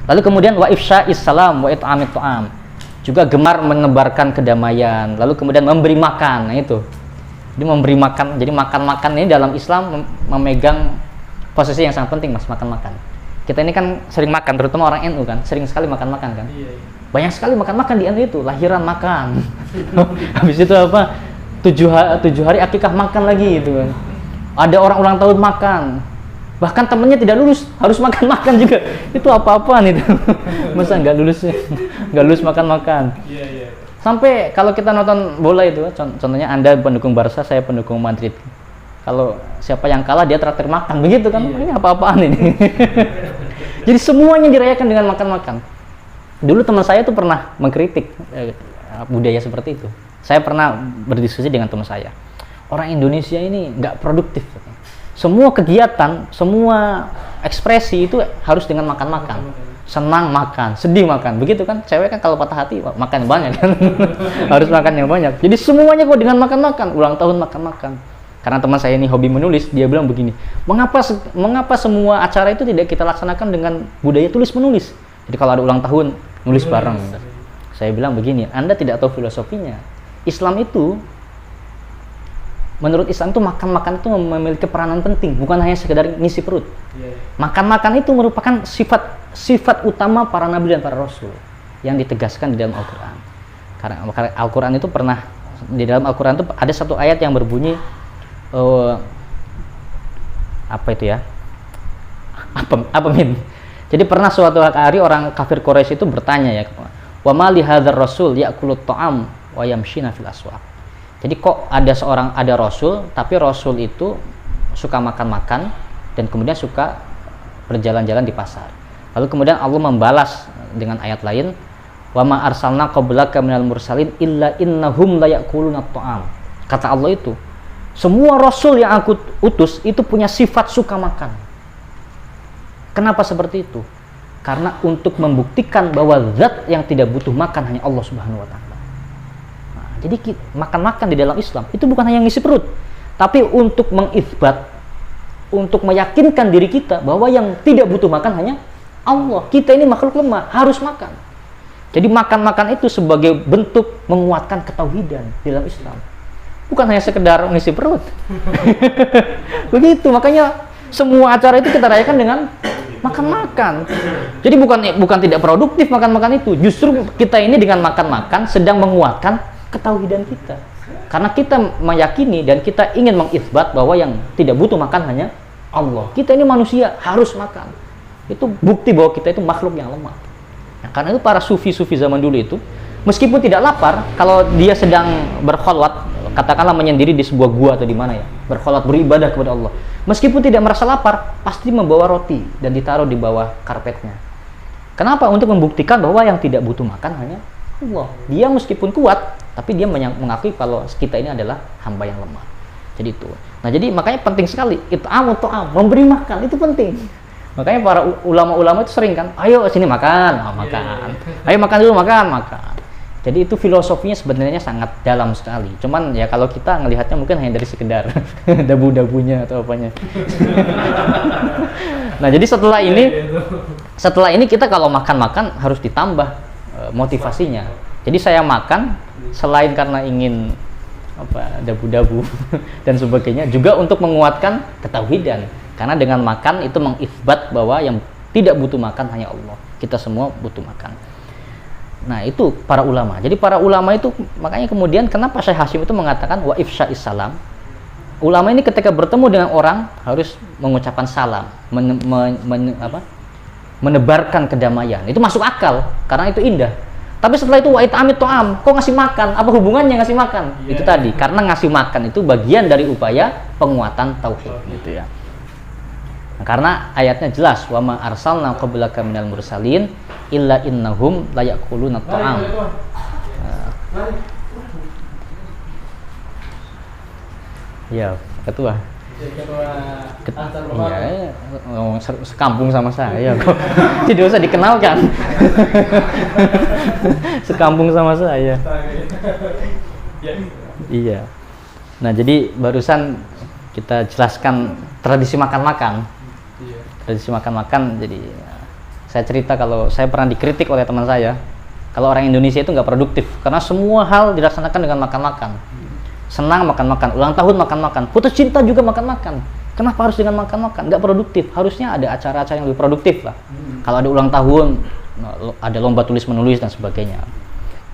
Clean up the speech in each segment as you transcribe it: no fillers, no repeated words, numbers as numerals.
Lalu kemudian wa ifsya'is salam wa it'amit ta'am. Juga gemar menebarkan kedamaian, lalu kemudian memberi makan. Nah itu. Jadi memberi makan. Jadi makan-makan ini dalam Islam memegang posisi yang sangat penting, Mas, makan-makan. Kita ini kan sering makan, terutama orang NU kan, sering sekali makan-makan kan. Iya. Banyak sekali makan-makan di NU itu, lahiran makan. Habis itu apa? 7 hari akikah makan lagi gitu kan. Ada orang ulang tahun makan. Bahkan temennya tidak lulus, harus makan-makan juga. Itu apa-apaan itu. Masa nggak lulus makan-makan. Iya. Sampai kalau kita nonton bola itu, contohnya Anda pendukung Barca, saya pendukung Madrid. Kalau siapa yang kalah dia traktir makan, begitu kan? Iya. Ini apa-apaan ini? Jadi semuanya dirayakan dengan makan-makan. Dulu teman saya tuh pernah mengkritik budaya seperti itu. Saya pernah berdiskusi dengan teman saya. Orang Indonesia ini nggak produktif. Semua kegiatan, semua ekspresi itu harus dengan makan-makan. Senang makan, sedih makan, begitu kan? Cewek kan kalau patah hati makan banyak kan? Harus makan yang banyak. Jadi semuanya kok dengan makan-makan. Ulang tahun makan-makan. Karena teman saya ini hobi menulis, dia bilang begini, mengapa semua acara itu tidak kita laksanakan dengan budaya tulis menulis? Jadi kalau ada ulang tahun, nulis bareng. Saya bilang begini, Anda tidak tahu filosofinya. Islam itu, menurut Islam itu makan-makan itu memiliki peranan penting, bukan hanya sekedar ngisi perut. Makan-makan itu merupakan sifat utama para nabi dan para rasul yang ditegaskan di dalam Al-Quran. Karena Al-Quran itu pernah, di dalam Al-Quran itu ada satu ayat yang berbunyi, apa itu ya? Apa min? Jadi pernah suatu hari orang kafir Quraisy itu bertanya ya, wa ma li hadzal rasul ya'kulut ta'am wa yamshina fil aswaq. Jadi kok ada rasul, tapi rasul itu suka makan-makan dan kemudian suka berjalan-jalan di pasar. Lalu kemudian Allah membalas dengan ayat lain, wa ma arsalna qablaka minal mursalin illa innahum la ya'kuluna ta'am. Kata Allah itu, semua rasul yang aku utus itu punya sifat suka makan. Kenapa seperti itu? Karena untuk membuktikan bahwa zat yang tidak butuh makan hanya Allah Subhanahu wa taala. Nah, jadi makan-makan di dalam Islam itu bukan hanya ngisi perut, tapi untuk mengitsbat, untuk meyakinkan diri kita bahwa yang tidak butuh makan hanya Allah. Kita ini makhluk lemah, harus makan. Jadi makan-makan itu sebagai bentuk menguatkan ketauhidan di dalam Islam. Bukan hanya sekedar ngisi perut. Begitu, makanya semua acara itu kita rayakan dengan makan-makan. Jadi bukan tidak produktif makan-makan itu. Justru kita ini dengan makan-makan sedang menguatkan ketauhidan kita. Karena kita meyakini dan kita ingin mengitsbat bahwa yang tidak butuh makan hanya Allah. Kita ini manusia harus makan. Itu bukti bahwa kita itu makhluk yang lemah. Nah, karena itu para sufi-sufi zaman dulu itu meskipun tidak lapar, kalau dia sedang berkholwat, katakanlah menyendiri di sebuah gua atau di mana ya, berkholwat beribadah kepada Allah, meskipun tidak merasa lapar, pasti membawa roti dan ditaruh di bawah karpetnya. Kenapa? Untuk membuktikan bahwa yang tidak butuh makan hanya Allah. Dia meskipun kuat, tapi dia mengakui kalau kita ini adalah hamba yang lemah. Jadi itu. Nah, jadi makanya penting sekali it'am ta'am, memberi makan itu penting. Makanya para ulama-ulama itu sering kan, ayo sini makan, makan. Ayo makan dulu, makan. Jadi itu filosofinya sebenarnya sangat dalam sekali. Cuman ya kalau kita ngelihatnya mungkin hanya dari sekedar dabu-dabunya atau apanya. Nah, jadi setelah ini kita kalau makan-makan harus ditambah motivasinya. Jadi saya makan selain karena ingin dabu-dabu dan sebagainya, juga untuk menguatkan ketauhidan. Karena dengan makan itu mengitsbat bahwa yang tidak butuh makan hanya Allah. Kita semua butuh makan. Nah, itu para ulama. Jadi para ulama itu makanya kemudian kenapa Syekh Hasyim itu mengatakan wa ifsya'is salam. Ulama ini ketika bertemu dengan orang harus mengucapkan salam, menebarkan kedamaian. Itu masuk akal karena itu indah. Tapi setelah itu wa it'amit ta'am, kok ngasih makan? Apa hubungannya ngasih makan? Itu tadi, karena ngasih makan itu bagian dari upaya penguatan tauhid gitu ya. Nah, karena ayatnya jelas, wa ma arsalna qablaka minal mursalin illa innahum la ya'kuluna ta'am. Ya, ketua. Iya, sekampung sama saya kok. Tidak usah dikenalkan. Sekampung sama saya. Iya. Nah, jadi barusan kita jelaskan tradisi makan-makan. Tradisi makan-makan, jadi Saya cerita kalau saya pernah dikritik oleh teman saya, kalau orang Indonesia itu nggak produktif karena semua hal dilaksanakan dengan makan-makan. Senang makan-makan, ulang tahun makan-makan, putus cinta juga makan-makan. Kenapa harus dengan makan-makan? Nggak produktif. Harusnya ada acara-acara yang lebih produktif lah. Kalau ada ulang tahun, ada lomba tulis menulis dan sebagainya.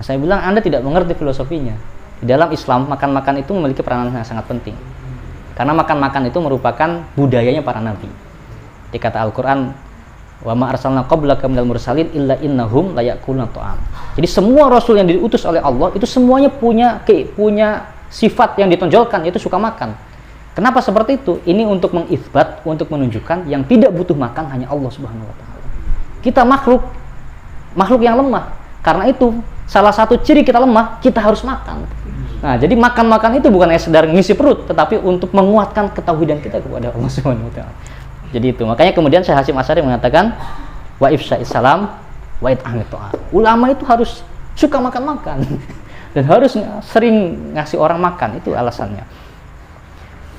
Nah, saya bilang Anda tidak mengerti filosofinya. Di dalam Islam makan-makan itu memiliki peranan yang sangat penting. Karena makan-makan itu merupakan budayanya para nabi. Di kata Al-Quran, wa ma arsalna qablaka minal mursalin illa innahum layakuluna ta'am. Jadi semua rasul yang diutus oleh Allah itu semuanya punya sifat yang ditonjolkan, yaitu suka makan. Kenapa seperti itu? Ini untuk mengitsbat, untuk menunjukkan yang tidak butuh makan hanya Allah Subhanahu wa taala. Kita makhluk yang lemah. Karena itu salah satu ciri kita lemah, kita harus makan. Nah, jadi makan-makan itu bukan hanya sekedar ngisi perut, tetapi untuk menguatkan ketauhidan kita kepada Allah Subhanahu wa taala. Jadi itu. Makanya kemudian Syekh Hasyim Asy'ari mengatakan wa ifsya'is salam wa it'amit ta'am. Ulama itu harus suka makan-makan dan harus sering ngasih orang makan, itu alasannya.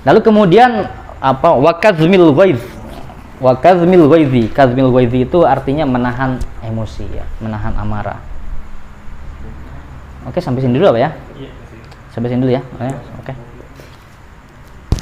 Lalu kemudian apa? Wa kazmil ghaiz. Wa kazmil ghaizi. Kazmil ghaizi itu artinya menahan emosi ya, menahan amarah. Oke, sampai sini dulu apa ya? Sampai sini dulu ya. Oke.